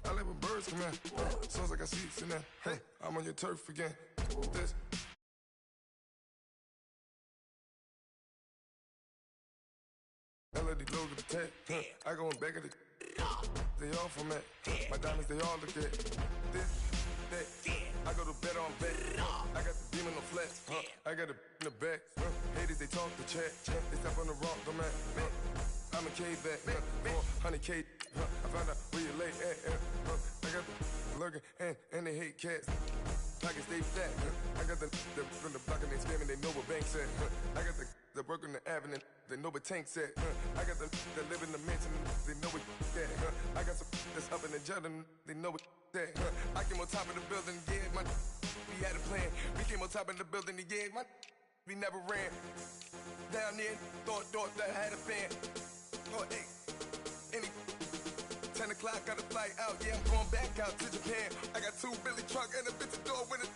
I like when birds come in. Sounds like I see it in there. Hey, I'm on your turf again. This. LED logo the tag. I go in back of the. They all from that. My diamonds, they all look at. This, that. I go to bed on bed. I got the demon on flex. I got it in the back. Haters, they talk the chat. They step on the rock, the man. I'm a K-back. 400K. I found out where you lay at. I got the lurking and they hate cats. Pockets stay fat. I got the from the block and they screaming, they know what banks at. I got the work on the avenue, they know what tanks at. I got the that live in the mansion, they know what that. I got some that's up in the Jordan, they know what that. I came on top of the building, yeah, we had a plan. We came on top of the building, yeah, we never ran. Down there, thought that I had a fan. Oh, hey, any 10 o'clock, got a flight out, yeah, I'm going back out to Japan. I got 2 Billy truck and a bitch door with a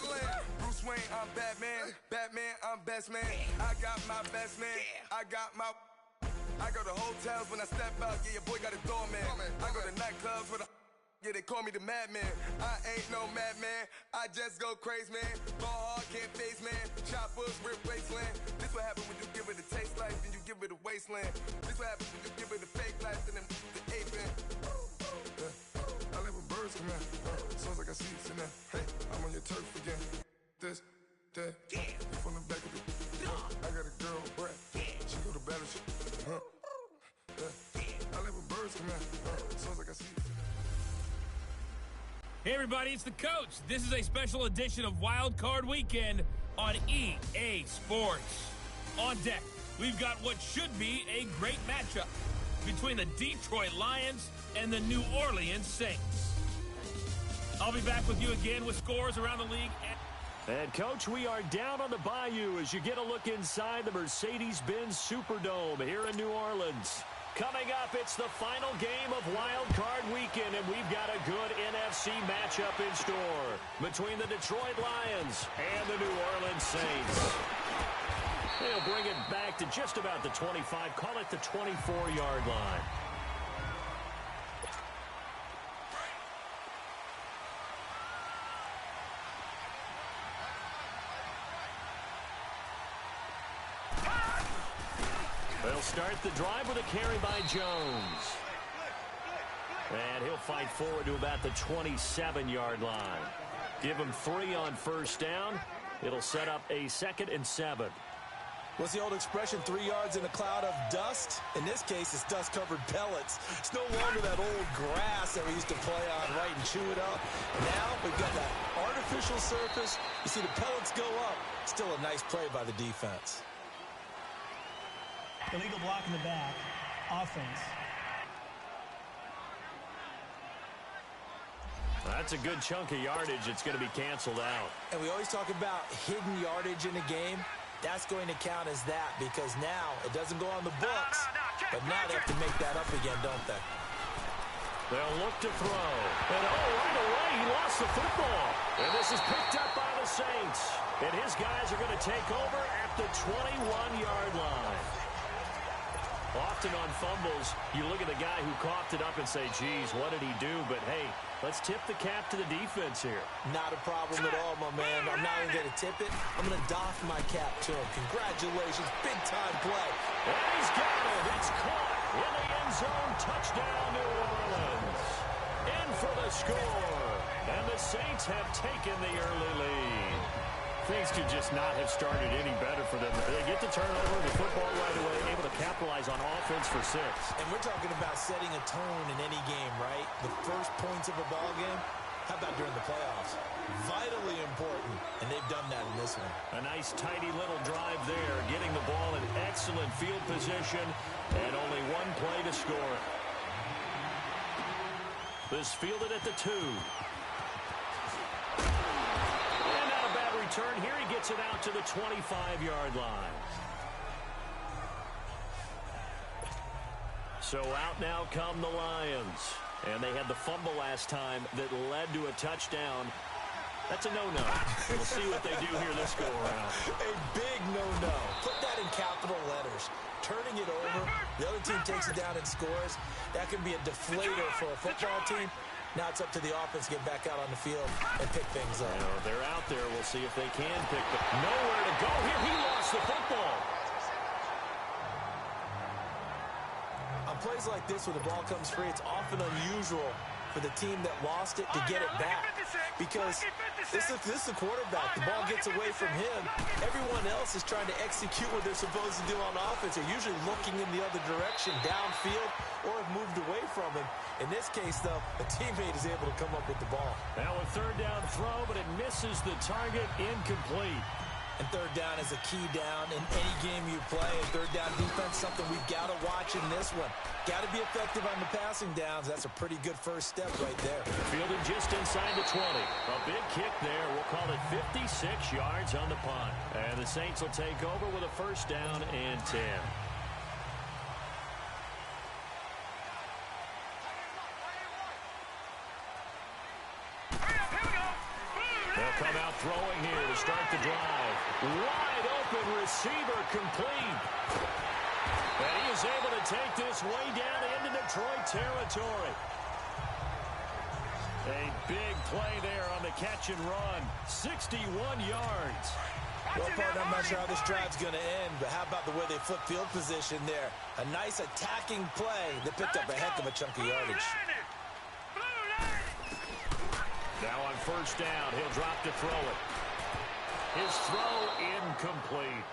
land. Bruce Wayne, I'm Batman. Batman, I'm best man. I got my best man. I go to hotels when I step out, yeah, your boy got a doorman. I go to nightclubs with a yeah, they call me the madman. I ain't no madman, I just go crazy, man. Ball hard, can't face, man. Choppers, rip wasteland. This what happens when you give it a taste life and you give it a wasteland. This what happens when you give it a fake life and then the ape in. I like when birds come in. Sounds like I see it in there. Hey, I'm on your turf again. This, that, you from the back of the. I got a girl, Brad. She go to battleship. I like when birds come in. Sounds like I see it in there. Hey everybody, it's the coach. This is a special edition of Wild Card Weekend on EA Sports. On deck, we've got what should be a great matchup between the Detroit Lions and the New Orleans Saints. I'll be back with you again with scores around the league. And, Coach, we are down on the bayou as you get a look inside the Mercedes-Benz Superdome here in New Orleans. Coming up, it's the final game of Wild Card Weekend, and we've got a good NFC matchup in store between the Detroit Lions and the New Orleans Saints. They'll bring it back to just about the 25, call it the 24-yard line. They'll start the drive with a carry by Jones. And he'll fight forward to about the 27-yard line. Give him 3 on first down. It'll set up a 2nd and 7. What's the old expression, 3 yards in a cloud of dust? In this case, it's dust-covered pellets. It's no longer that old grass that we used to play on, right, and chew it up. Now we've got that artificial surface. You see the pellets go up. Still a nice play by the defense. Illegal block in the back. Offense. That's a good chunk of yardage. It's going to be canceled out. And we always talk about hidden yardage in the game. That's going to count as that because now it doesn't go on the books. But now they have to make that up again, don't they? They'll look to throw. And right away, he lost the football. And this is picked up by the Saints. And his guys are going to take over at the 21-yard line. Often on fumbles, you look at the guy who coughed it up and say, geez, what did he do? But, hey, let's tip the cap to the defense here. Not a problem at all, my man. I'm not even going to tip it. I'm going to doff my cap to him. Congratulations. Big-time play. And he's got it. It's caught in the end zone. Touchdown, New Orleans. In for the score. And the Saints have taken the early lead. Things could just not have started any better for them. They get the turnover, the football right away, able to capitalize on offense for 6. And we're talking about setting a tone in any game, right? The first points of a ball game, how about during the playoffs? Vitally important, and they've done that in this one. A nice, tidy little drive there, getting the ball in excellent field position, and only one play to score. This fielded at the 2. Turn here, he gets it out to the 25-yard line. So out now come the Lions. And they had the fumble last time that led to a touchdown. That's a no-no. We'll see what they do here this go-around. A big no-no. Put that in capital letters. Turning it over, the other team takes it down and scores. That can be a deflator for a football team. Now it's up to the offense to get back out on the field and pick things up. Well, they're out there. We'll see if they can pick them. Nowhere to go here. He lost the football. On plays like this, when the ball comes free, it's often unusual for the team that lost it to get it back. Because this is the quarterback. The ball gets away from him. Everyone else is trying to execute what they're supposed to do on offense. They're usually looking in the other direction, downfield, or have moved away from him. In this case, though, a teammate is able to come up with the ball. Now a third down throw, but it misses the target, incomplete. And third down is a key down in any game you play. And third down defense, something we've got to watch in this one. Got to be effective on the passing downs. That's a pretty good first step right there. Fielded just inside the 20. A big kick there. We'll call it 56 yards on the punt. And the Saints will take over with a first down and 10. They'll come out throwing here to start the drive. Wide open receiver complete. And he is able to take this way down into Detroit territory. A big play there on the catch and run. 61 yards. Well, partner, I'm not sure how this drive's going to end, but how about the way they flip field position there? A nice attacking play that picked up a heck of a chunk of yardage. Now on first down, he'll drop to throw it. His throw incomplete.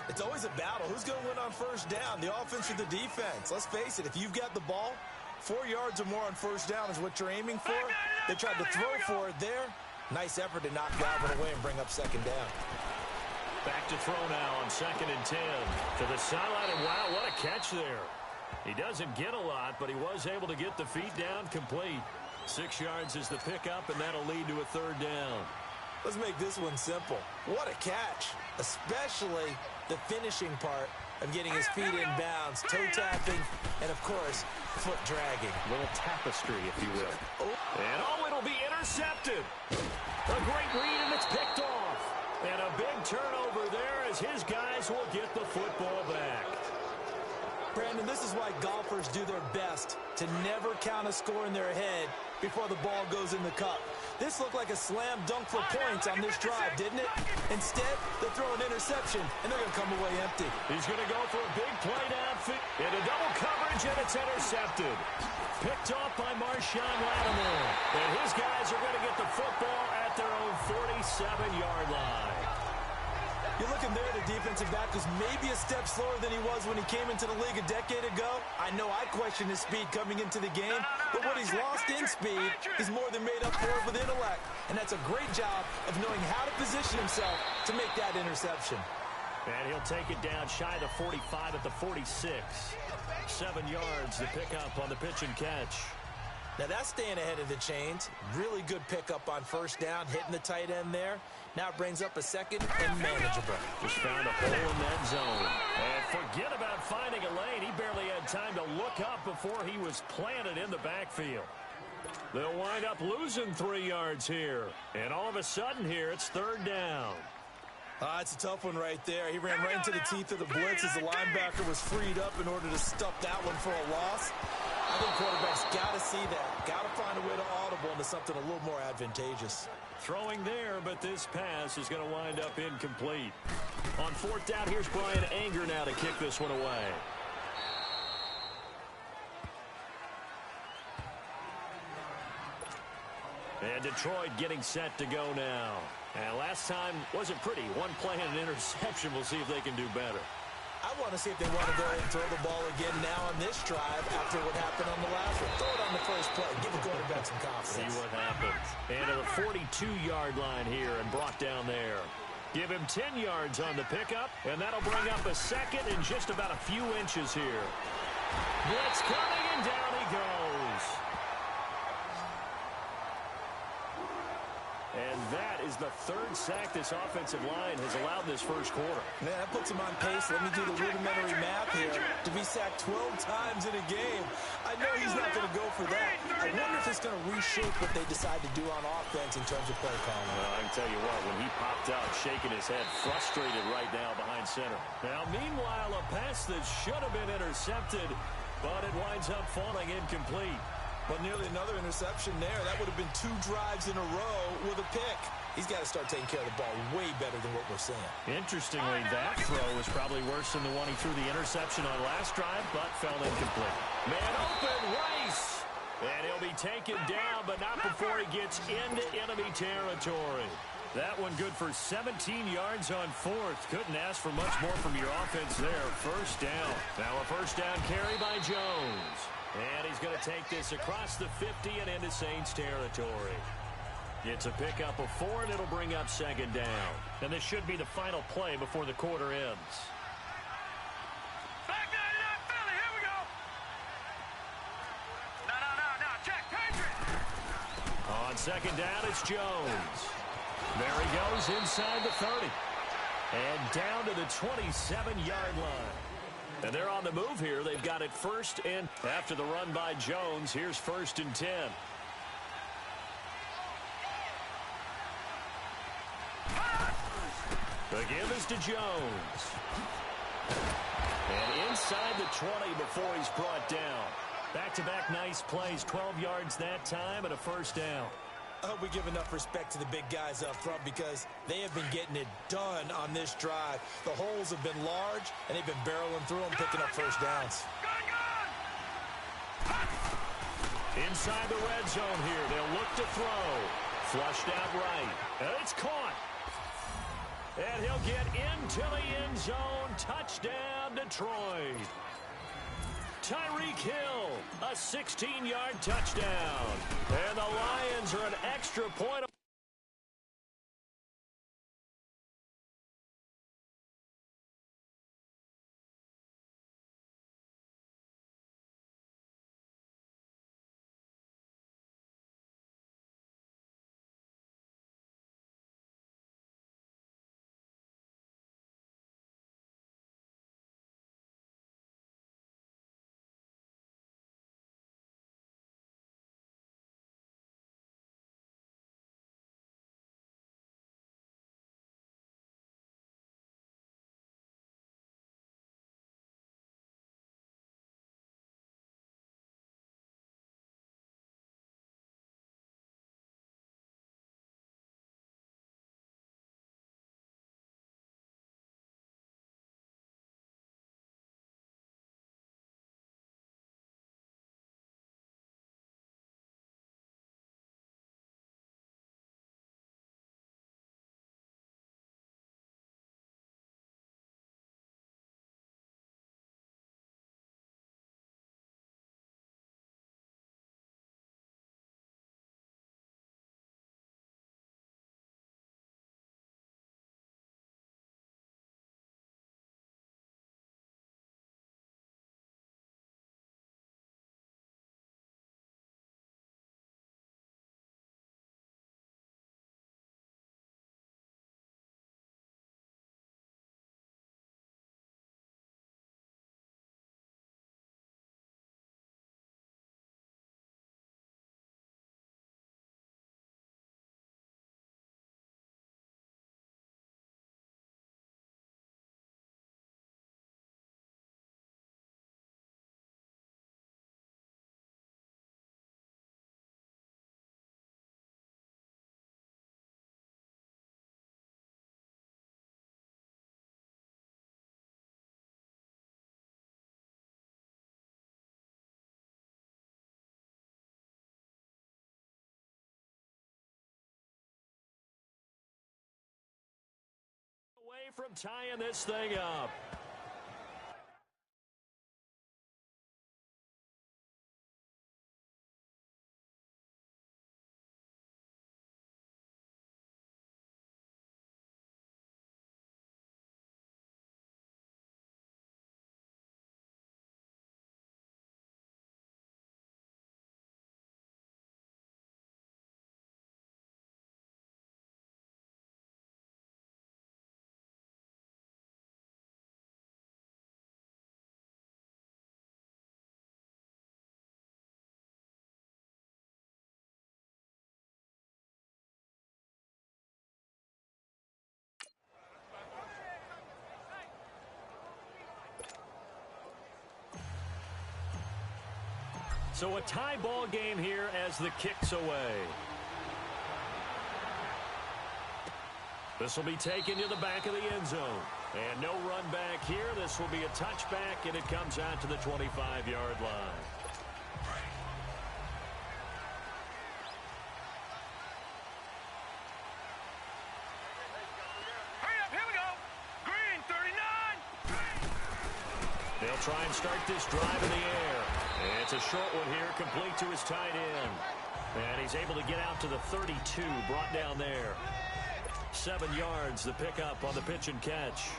It's always a battle. Who's going to win on first down, the offense or the defense? Let's face it, if you've got the ball, 4 yards or more on first down is what you're aiming for. They tried to throw for it there. Nice effort to knock Galvin away and bring up second down. Back to throw now on 2nd and 10. To the sideline, and wow, what a catch there. He doesn't get a lot, but he was able to get the feet down complete. 6 yards is the pickup, and that'll lead to a third down. Let's make this one simple. What a catch, especially the finishing part of getting his feet in bounds, toe tapping, and, of course, foot dragging. A little tapestry, if you will. And, it'll be intercepted. A great read, and it's picked off. And a big turnover there as his guys will get the football back. Brandon, this is why golfers do their best to never count a score in their head before the ball goes in the cup. This looked like a slam dunk for points on this drive, didn't it? Instead, they throw an interception, and they're going to come away empty. He's going to go for a big play downfield. Into double coverage, and it's intercepted. Picked off by Marshawn Lattimore. And his guys are going to get the football at their own 47-yard line. You're looking there, the defensive back was maybe a step slower than he was when he came into the league a decade ago. I know I questioned his speed coming into the game, but what he's lost in speed is more than made up for with intellect. And that's a great job of knowing how to position himself to make that interception. And he'll take it down shy of the 45 at the 46. 7 yards to pick up on the pitch and catch. Now that's staying ahead of the chains. Really good pickup on first down, hitting the tight end there. Now it brings up a second and manageable. Just found a hole in that zone. And forget about finding a lane. He barely had time to look up before he was planted in the backfield. They'll wind up losing 3 yards here. And all of a sudden here, it's third down. It's a tough one right there. He ran right into the teeth of the blitz as the linebacker was freed up in order to stuff that one for a loss. I think quarterbacks got to see that. Got to find a way to audible into something a little more advantageous. Throwing there, but this pass is going to wind up incomplete. On fourth down, here's Brian Anger now to kick this one away. And Detroit getting set to go now. And last time wasn't pretty. One play and an interception. We'll see if they can do better. I want to see if they want to go ahead and throw the ball again now on this drive after what happened on the last one. Throw it on the first play. Give the quarterback some confidence. See what happens. And to the 42-yard line here and brought down there. Give him 10 yards on the pickup, and that'll bring up a second in just about a few inches here. Blitz coming, and down he goes. And that is the third sack this offensive line has allowed in this first quarter. Man, that puts him on pace. Let me do the rudimentary math here. To be sacked 12 times in a game, I know he's not going to go for that. I wonder if it's going to reshape what they decide to do on offense in terms of play calling. Well, I can tell you what, when he popped out shaking his head, frustrated right now behind center. Now, meanwhile, a pass that should have been intercepted, but it winds up falling incomplete. But nearly another interception there. That would have been 2 drives in a row with a pick. He's got to start taking care of the ball way better than what we're seeing. Interestingly, that throw was probably worse than the one he threw the interception on last drive, but fell incomplete. Man open, Rice! And he'll be taken down, but not before he gets into enemy territory. That one good for 17 yards on fourth. Couldn't ask for much more from your offense there. First down. Now a first down carry by Jones. And he's going to take this across the 50 and into Saints territory. It's a pickup of 4, and it'll bring up second down. And this should be the final play before the quarter ends. Back down, Philly, here we go. No, check, Patriot. On second down, it's Jones. There he goes inside the 30. And down to the 27-yard line. And they're on the move here. They've got it first and after the run by Jones. Here's first and 10. The give is to Jones. And inside the 20 before he's brought down. Back-to-back nice plays. 12 yards that time and a first down. I hope we give enough respect to the big guys up front because they have been getting it done on this drive. The holes have been large, and they've been barreling through them, picking up first downs. Inside the red zone here. They'll look to throw. Flushed out right. And it's caught. And he'll get into the end zone. Touchdown, Detroit. Tyreek Hill, a 16-yard touchdown. And the Lions are an extra point away from tying this thing up. So a tie ball game here as the kick's away. This will be taken to the back of the end zone. And no run back here. This will be a touchback, and it comes out to the 25-yard line. Hurry up, here we go. Green, 39. They'll try and start this drive in the air. And it's a short one here, complete to his tight end. And he's able to get out to the 32, brought down there. 7 yards, the pickup on the pitch and catch.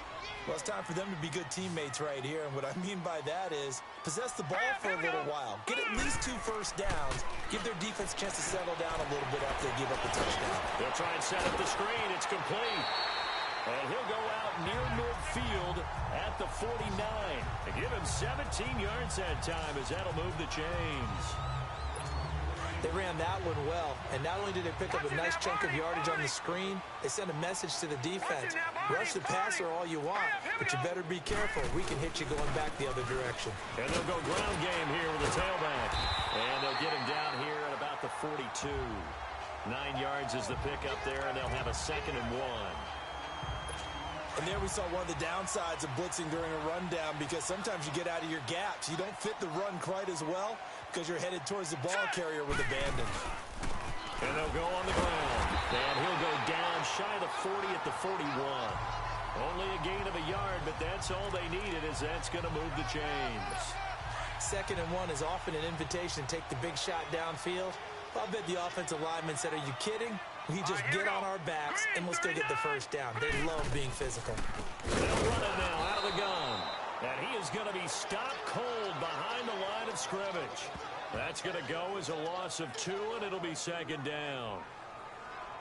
Well, it's time for them to be good teammates right here. And what I mean by that is possess the ball for a little while. Get at least 2 first downs. Give their defense a chance to settle down a little bit after they give up the touchdown. They'll try and set up the screen. It's complete. And he'll go out near midfield at the 49. To give him 17 yards that time as that'll move the chains. They ran that one well, and not only did they pick up a nice chunk of yardage on the screen, they sent a message to the defense. Rush the passer all you want, but you better be careful. We can hit you going back the other direction. And they'll go ground game here with a tailback. And they'll get him down here at about the 42. 9 yards is the pickup there, and they'll have a 2nd and 1. And there we saw one of the downsides of blitzing during a rundown, because sometimes you get out of your gaps. You don't fit the run quite as well because you're headed towards the ball carrier with abandon. And they'll go on the ground. And he'll go down shy of the 40 at the 41. Only a gain of a yard, but that's all they needed, as that's going to move the chains. 2nd and 1 is often an invitation to take the big shot downfield. I'll bet the offensive lineman said, "Are you kidding? We just get on our backs and we'll still get the first down." They love being physical. They'll run it now out of the gun. And he is going to be stopped cold behind the line of scrimmage. That's going to go as a loss of 2, and it'll be 2nd down.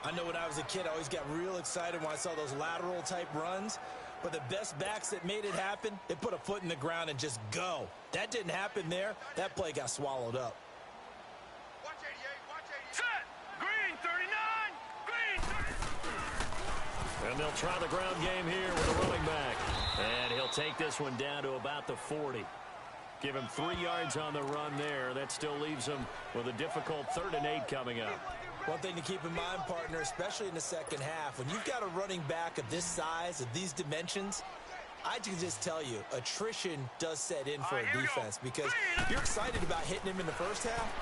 I know when I was a kid, I always got real excited when I saw those lateral-type runs. But the best backs that made it happen, they put a foot in the ground and just go. That didn't happen there. That play got swallowed up. Watch 88, watch 88. Set. Green, 39. Green, 39. And they'll try the ground game here with a running back. And he'll take this one down to about the 40. Give him 3 yards on the run there. That still leaves him with a difficult 3rd and 8 coming up. One thing to keep in mind, partner, especially in the second half, when you've got a running back of this size, of these dimensions, I can just tell you, attrition does set in for a defense, because you're excited about hitting him in the first half.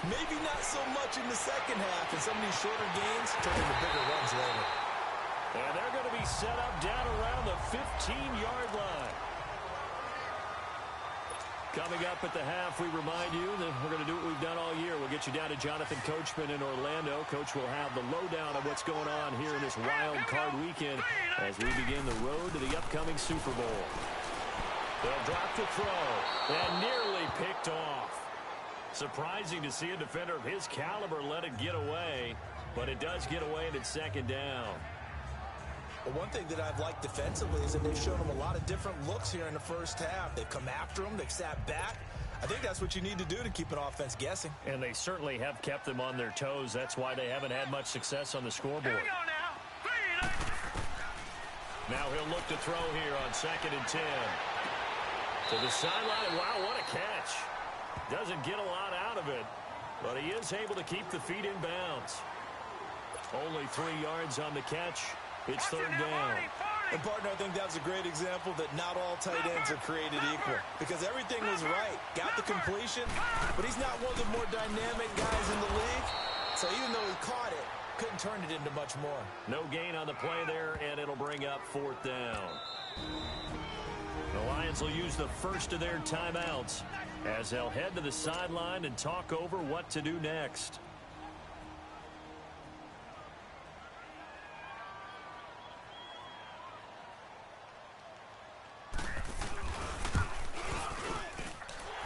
Maybe not so much in the second half, and some of these shorter gains turn into bigger runs later. And they're going to be set up down around the 15-yard line. Coming up at the half, we remind you that we're going to do what we've done all year. We'll get you down to Jonathan Coachman in Orlando. Coach will have the lowdown of what's going on here in this wild card weekend as we begin the road to the upcoming Super Bowl. They'll drop the throw and nearly picked off. Surprising to see a defender of his caliber let it get away, but it does get away and it's 2nd down. Well, one thing that I've liked defensively is that they've shown them a lot of different looks here in the first half. They've come after them. They've sat back. I think that's what you need to do to keep an offense guessing. And they certainly have kept them on their toes. That's why they haven't had much success on the scoreboard. Here we go now. Green. Now he'll look to throw here on 2nd and 10. To the sideline. Wow, what a catch. Doesn't get a lot out of it, but he is able to keep the feet in bounds. Only 3 yards on the catch. It's 3rd down. And, partner, I think that's a great example that not all tight ends are created equal, because everything was right. Got the completion, but he's not one of the more dynamic guys in the league. So even though he caught it, couldn't turn it into much more. No gain on the play there, and it'll bring up 4th down. The Lions will use the first of their timeouts as they'll head to the sideline and talk over what to do next.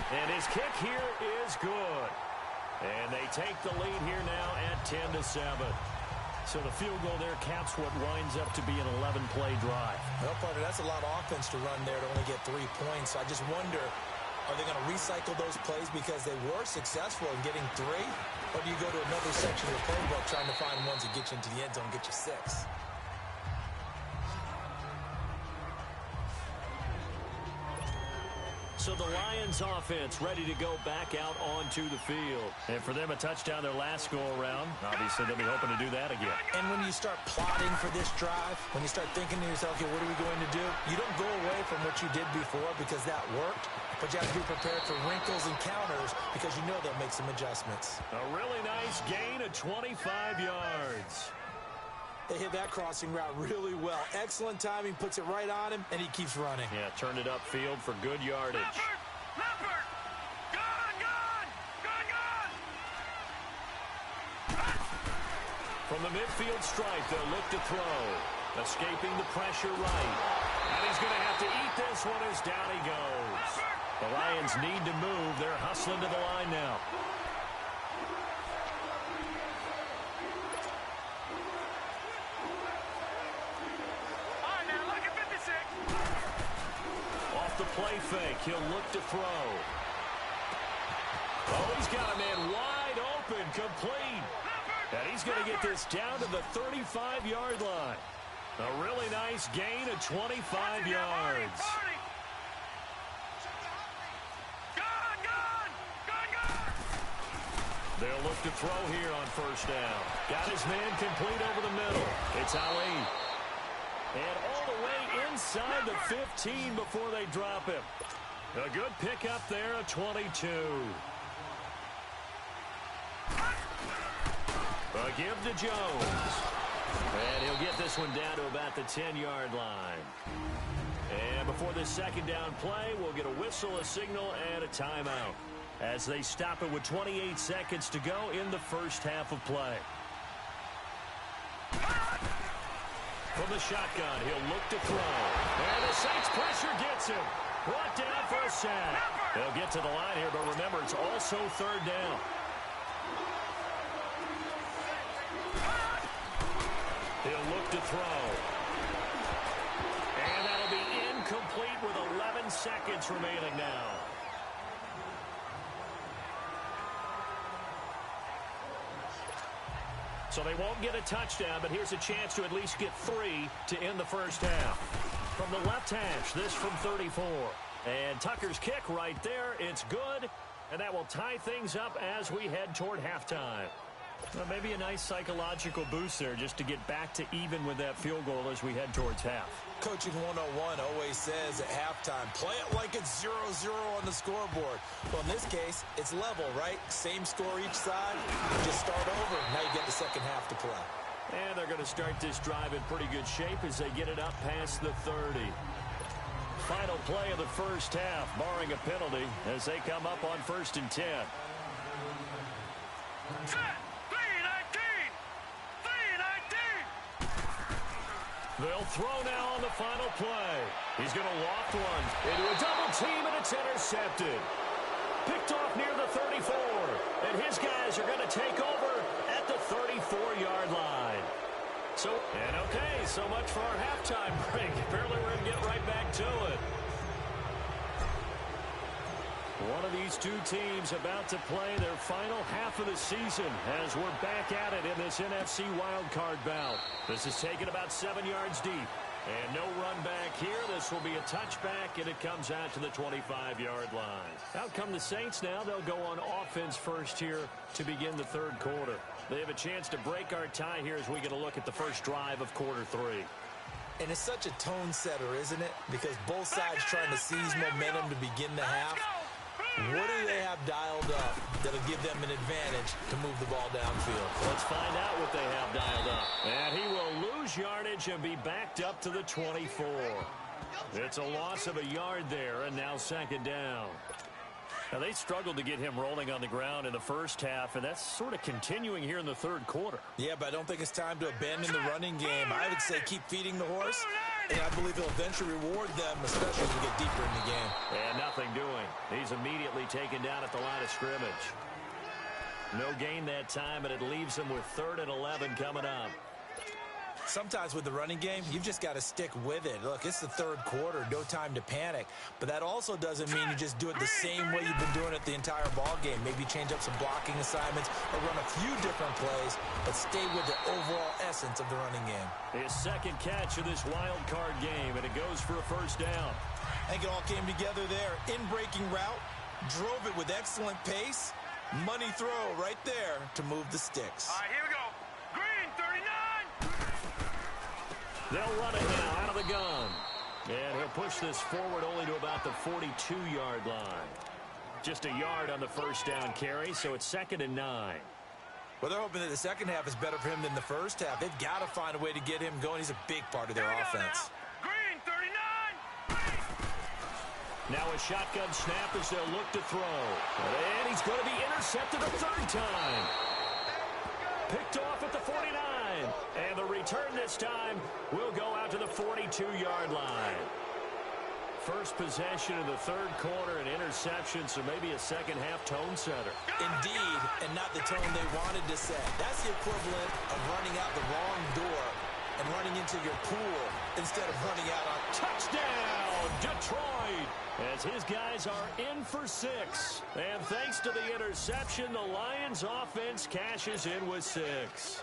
And his kick here is good. And they take the lead here now at 10-7. So the field goal there caps what winds up to be an 11-play drive. Well, partner, that's a lot of offense to run there to only get 3 points. So I just wonder, are they going to recycle those plays because they were successful in getting 3? Or do you go to another section of the playbook trying to find ones that get you into the end zone and get you 6? So the Lions offense ready to go back out onto the field. And for them, a touchdown their last go-around. Obviously, they'll be hoping to do that again. And when you start plotting for this drive, when you start thinking to yourself, okay, what are we going to do? You don't go away from what you did before because that worked, but you have to be prepared for wrinkles and counters because you know they'll make some adjustments. A really nice gain of 25 yards. They hit that crossing route really well. Excellent timing, puts it right on him, and he keeps running. Yeah, turned it upfield for good yardage. Leopard! Gone! From the midfield stripe, they'll look to throw. Escaping the pressure right. And he's going to have to eat this one as down he goes. The Lions need to move. They're hustling to the line now. The play fake. He'll look to throw. Oh, he's got a man wide open, complete. And he's going to get this down to the 35-yard line. A really nice gain of 25 yards. They'll look to throw here on first down. Got his man complete over the middle. It's Ali. And all the way inside the 15 before they drop him. A good pickup there, a 22. A give to Jones. And he'll get this one down to about the 10-yard line. And before this second down play, we'll get a whistle, a signal, and a timeout as they stop it with 28 seconds to go in the first half of play. From the shotgun, he'll look to throw. And the Saints pressure gets him. Brought down for a sack. They'll get to the line here, but remember, it's also third down. He'll look to throw. And that'll be incomplete with 11 seconds remaining now. So they won't get a touchdown, but here's a chance to at least get 3 to end the first half. From the left hash, this from 34. And Tucker's kick right there. It's good, and that will tie things up as we head toward halftime. Well, maybe a nice psychological boost there just to get back to even with that field goal as we head towards half. Coaching 101 always says at halftime, play it like it's 0-0 on the scoreboard. Well, in this case, it's level, right? Same score each side. Just start over. Now you get the second half to play. And they're going to start this drive in pretty good shape as they get it up past the 30. Final play of the first half, barring a penalty, as they come up on 1st and 10. They'll throw now on the final play. He's going to loft one into a double team, and it's intercepted. Picked off near the 34, and his guys are going to take over at the 34-yard line. So much for our halftime break. Apparently we're going to get right back to it. One of these two teams about to play their final half of the season as we're back at it in this NFC wildcard bout. This is taken about 7 yards deep. And no run back here. This will be a touchback, and it comes out to the 25-yard line. Out come the Saints now. They'll go on offense first here to begin the third quarter. They have a chance to break our tie here as we get a look at the first drive of quarter 3. And it's such a tone setter, isn't it? Because both sides trying to seize momentum to begin the half. What do they have dialed up that'll give them an advantage to move the ball downfield? Let's find out what they have dialed up. And he will lose yardage and be backed up to the 24. It's a loss of a yard there, and now second down. Now, they struggled to get him rolling on the ground in the first half, and that's sort of continuing here in the third quarter. Yeah, but I don't think it's time to abandon the running game. I would say keep feeding the horse, and I believe he'll eventually reward them, especially as we get deeper in the game. And nothing doing. He's immediately taken down at the line of scrimmage. No gain that time, and it leaves him with 3rd and 11 coming up. Sometimes with the running game, you've just got to stick with it. Look, it's the third quarter, no time to panic. But that also doesn't mean you just do it the same way you've been doing it the entire ball game. Maybe change up some blocking assignments or run a few different plays, but stay with the overall essence of the running game. His second catch of this wild card game, and it goes for a first down. I think it all came together there. In-breaking route, drove it with excellent pace. Money throw right there to move the sticks. All right, here we go. Green, 39. They'll run it now out of the gun. And he'll push this forward only to about the 42-yard line. Just a yard on the first down carry, so it's 2nd and 9. Well, they're hoping that the second half is better for him than the first half. They've got to find a way to get him going. He's a big part of their offense. Green, 39. Now a shotgun snap as they'll look to throw. And he's going to be intercepted a third time. Picked off at the 49. And the return this time will go out to the 42-yard line. First possession of the third quarter, an interception, so maybe a second-half tone setter. Indeed, and not the tone they wanted to set. That's the equivalent of running out the wrong door and running into your pool instead of running out on touchdown, Detroit! As his guys are in for 6. And thanks to the interception, the Lions offense cashes in with 6.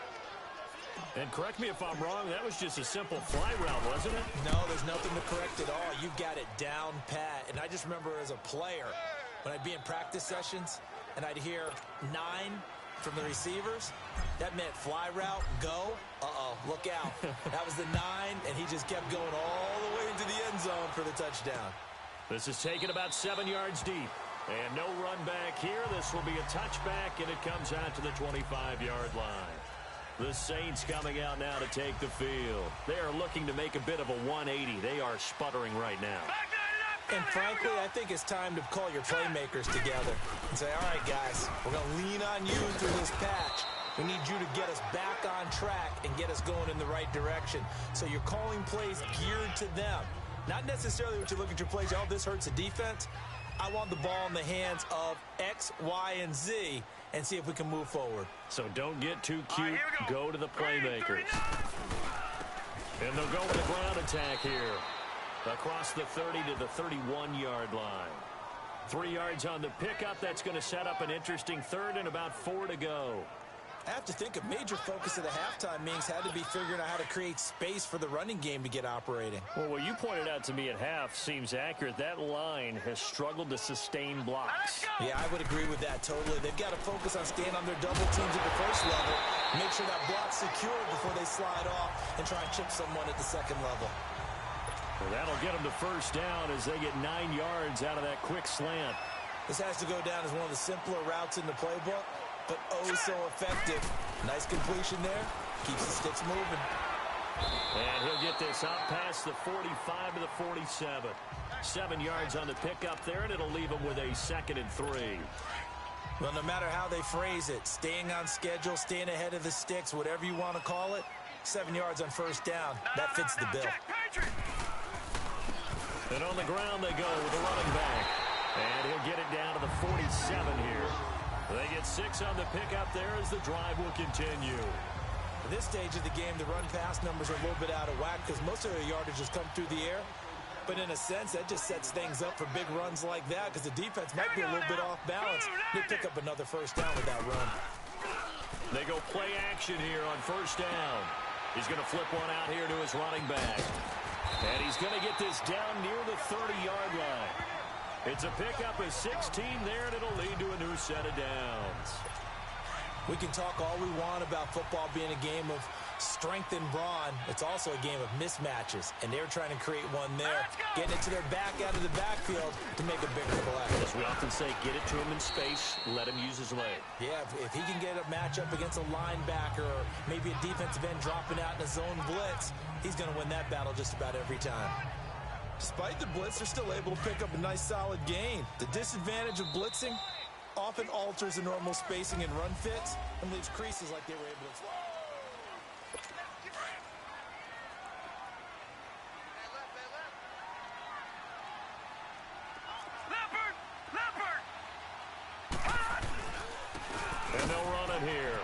And correct me if I'm wrong, that was just a simple fly route, wasn't it? No, there's nothing to correct at all. You got it down pat. And I just remember as a player, when I'd be in practice sessions and I'd hear 9 from the receivers, that meant fly route, go. Uh-oh, look out. That was the 9, and he just kept going all the way into the end zone for the touchdown. This is taken about 7 yards deep. And no run back here. This will be a touchback, and it comes out to the 25-yard line. The Saints coming out now to take the field. They are looking to make a bit of a 180. They are sputtering right now. And frankly, I think it's time to call your playmakers together and say, all right, guys, we're going to lean on you through this patch. We need you to get us back on track and get us going in the right direction. So you're calling plays geared to them. Not necessarily what you look at your plays, oh, this hurts the defense. I want the ball in the hands of X, Y, and Z and see if we can move forward. So don't get too cute. Go to the playmakers. And they'll go with a ground attack here. Across the 30 to the 31-yard line. 3 yards on the pickup. That's going to set up an interesting third and about 4 to go. I have to think a major focus of the halftime meetings had to be figuring out how to create space for the running game to get operating. Well, what you pointed out to me at half seems accurate. That line has struggled to sustain blocks. Yeah, I would agree with that totally. They've got to focus on staying on their double teams at the first level, make sure that block's secure before they slide off and try and chip someone at the second level. Well, that'll get them to first down as they get 9 yards out of that quick slant. This has to go down as one of the simpler routes in the playbook, but oh so effective. Nice completion there. Keeps the sticks moving. And he'll get this out past the 45 to the 47. 7 yards on the pickup there, and it'll leave him with a 2nd and 3. Well, no matter how they phrase it, staying on schedule, staying ahead of the sticks, whatever you want to call it, 7 yards on first down. That fits the bill. And on the ground they go with the running back. And he'll get it down to the 47 here. They get 6 on the pickup there as the drive will continue. At this stage of the game, the run-pass numbers are a little bit out of whack because most of their yardage has come through the air. But in a sense, that just sets things up for big runs like that because the defense might be a little bit off balance. They pick up another first down with that run. They go play action here on first down. He's going to flip one out here to his running back. And he's going to get this down near the 30-yard line. It's a pickup of 16 there, and it'll lead to a new set of downs. We can talk all we want about football being a game of strength and brawn. It's also a game of mismatches, and they're trying to create one there, getting it to their back out of the backfield to make a bigger play. As we often say, get it to him in space, let him use his leg. Yeah, if he can get a matchup against a linebacker or maybe a defensive end dropping out in a zone blitz, he's going to win that battle just about every time. Despite the blitz, they're still able to pick up a nice solid gain. The disadvantage of blitzing often alters the normal spacing and run fits and leaves creases like they were able to. And they'll run it here.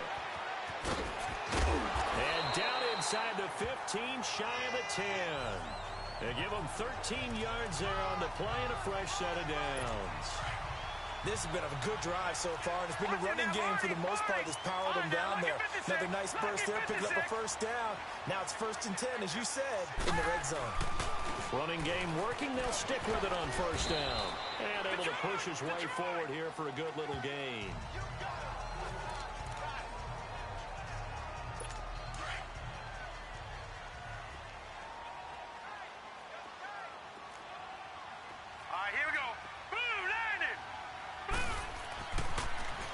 And down inside the 15, shy of the 10. They give them 13 yards there on the play and a fresh set of downs. This has been a good drive so far, and it's been a running game for the most part that's powered them down there. Another nice burst there, picking up a first down. Now it's 1st and 10, as you said, in the red zone. Running game working. They'll stick with it on 1st down. And able to push his way forward here for a good little gain.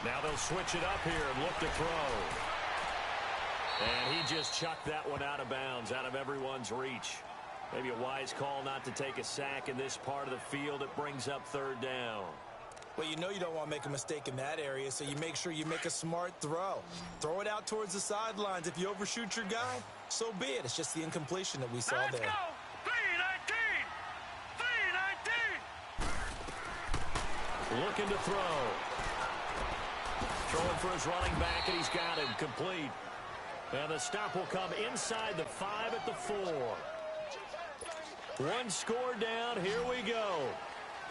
Now they'll switch it up here and look to throw. And he just chucked that one out of bounds, out of everyone's reach. Maybe a wise call not to take a sack in this part of the field. It brings up 3rd down. Well, you know you don't want to make a mistake in that area, so you make sure you make a smart throw. Throw it out towards the sidelines. If you overshoot your guy, so be it. It's just the incompletion that we saw there. Let's go! 3-19! 3-19! Looking to throw. Throwing for his running back, and he's got him complete. And the stop will come inside the 5 at the 4. One score down. Here we go.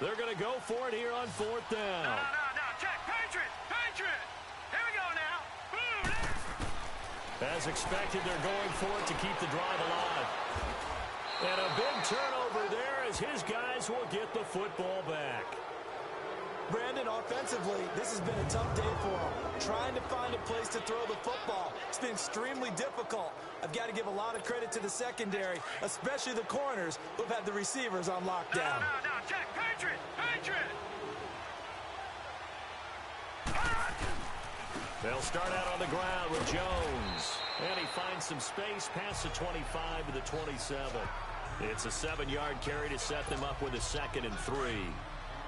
They're going to go for it here on 4th down. No, check. Patriot! Patriot! Here we go now. Boom! As expected, they're going for it to keep the drive alive. And a big turnover there as his guys will get the football back. Brandon, offensively, this has been a tough day for him. Trying to find a place to throw the football. It's been extremely difficult. I've got to give a lot of credit to the secondary, especially the corners who've had the receivers on lockdown. No, check. Patriot! Patriot! They'll start out on the ground with Jones. And he finds some space past the 25 to the 27. It's a 7-yard carry to set them up with a 2nd and 3.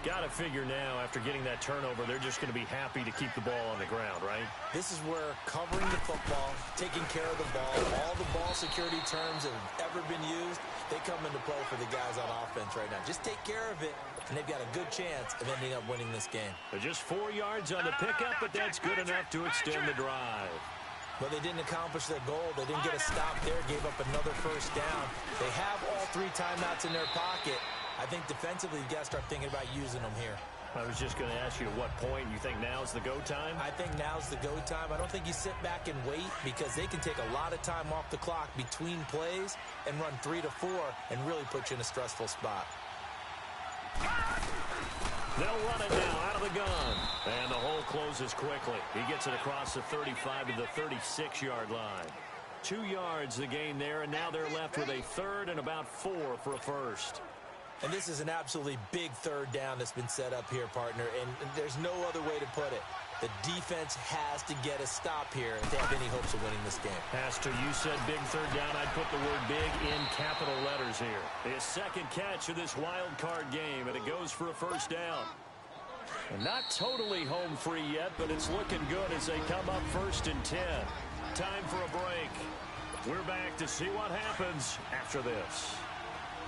Got to figure now, after getting that turnover, they're just going to be happy to keep the ball on the ground, right? This is where covering the football, taking care of the ball, all the ball security terms that have ever been used, they come into play for the guys on offense right now. Just take care of it, and they've got a good chance of ending up winning this game. They're just 4 yards on the pickup, but that's good enough to extend the drive. But they didn't accomplish their goal. They didn't get a stop there, gave up another 1st down. They have all 3 timeouts in their pocket. I think defensively, you've got to start thinking about using them here. I was just going to ask you at what point you think now's the go time? I think now's the go time. I don't think you sit back and wait because they can take a lot of time off the clock between plays and run 3 to 4 and really put you in a stressful spot. They'll run it now out of the gun. And the hole closes quickly. He gets it across the 35 to the 36-yard line. 2 yards the gain there, and now they're left with a 3rd and about 4 for a first. And this is an absolutely big 3rd down that's been set up here, partner, and there's no other way to put it. The defense has to get a stop here if they have any hopes of winning this game. Pastor, you said big 3rd down. I'd put the word big in capital letters here. His 2nd catch of this wild card game, and it goes for a 1st down. And not totally home free yet, but it's looking good as they come up 1st and 10. Time for a break. We're back to see what happens after this.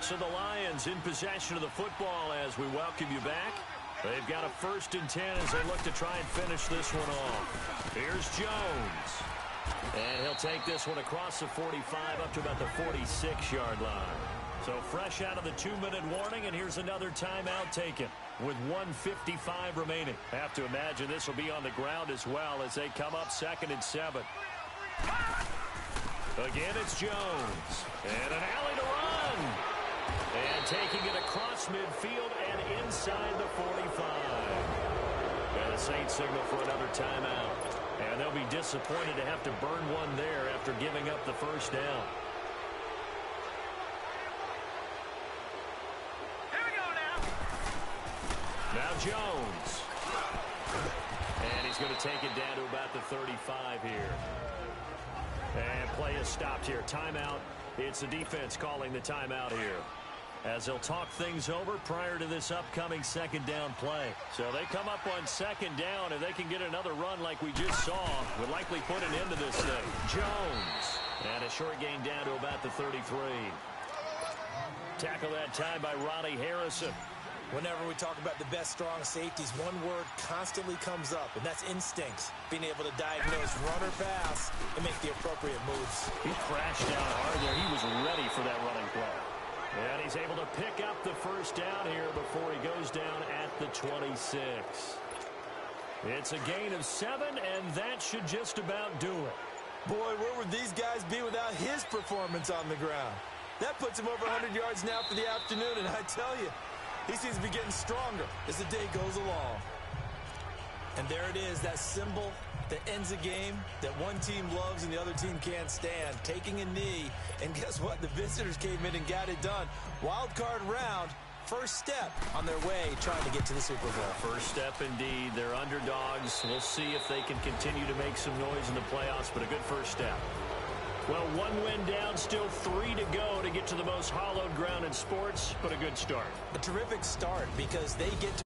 So the Lions in possession of the football as we welcome you back. They've got a 1st and 10 as they look to try and finish this one off. Here's Jones. And he'll take this one across the 45 up to about the 46-yard line. So fresh out of the 2-minute warning, and here's another timeout taken with 1:55 remaining. Have to imagine this will be on the ground as well as they come up 2nd and 7. Again, it's Jones. And an alley to run. And taking it across midfield and inside the 45. And the Saints signal for another timeout. And they'll be disappointed to have to burn one there after giving up the 1st down. Here we go now. Now Jones. And he's going to take it down to about the 35 here. And play is stopped here. Timeout. It's the defense calling the timeout here, as they'll talk things over prior to this upcoming 2nd down play. So they come up on 2nd down, and they can get another run like we just saw. Would likely put an end to this thing. Jones. And a short gain down to about the 33. Tackle that time by Ronnie Harrison. Whenever we talk about the best strong safeties, one word constantly comes up, and that's instincts. Being able to diagnose run or pass and make the appropriate moves. He crashed down hard there. He was ready for that running play. And he's able to pick up the 1st down here before he goes down at the 26. It's a gain of 7, and that should just about do it. Boy, where would these guys be without his performance on the ground? That puts him over 100 yards now for the afternoon, and I tell you, he seems to be getting stronger as the day goes along. And there it is, that symbol that ends a game that one team loves and the other team can't stand, taking a knee. And guess what? The visitors came in and got it done. Wild card round, first step on their way trying to get to the Super Bowl. First step indeed. They're underdogs. We'll see if they can continue to make some noise in the playoffs, but a good first step. Well, 1 win down, still 3 to go to get to the most hallowed ground in sports, but a good start. A terrific start because they get to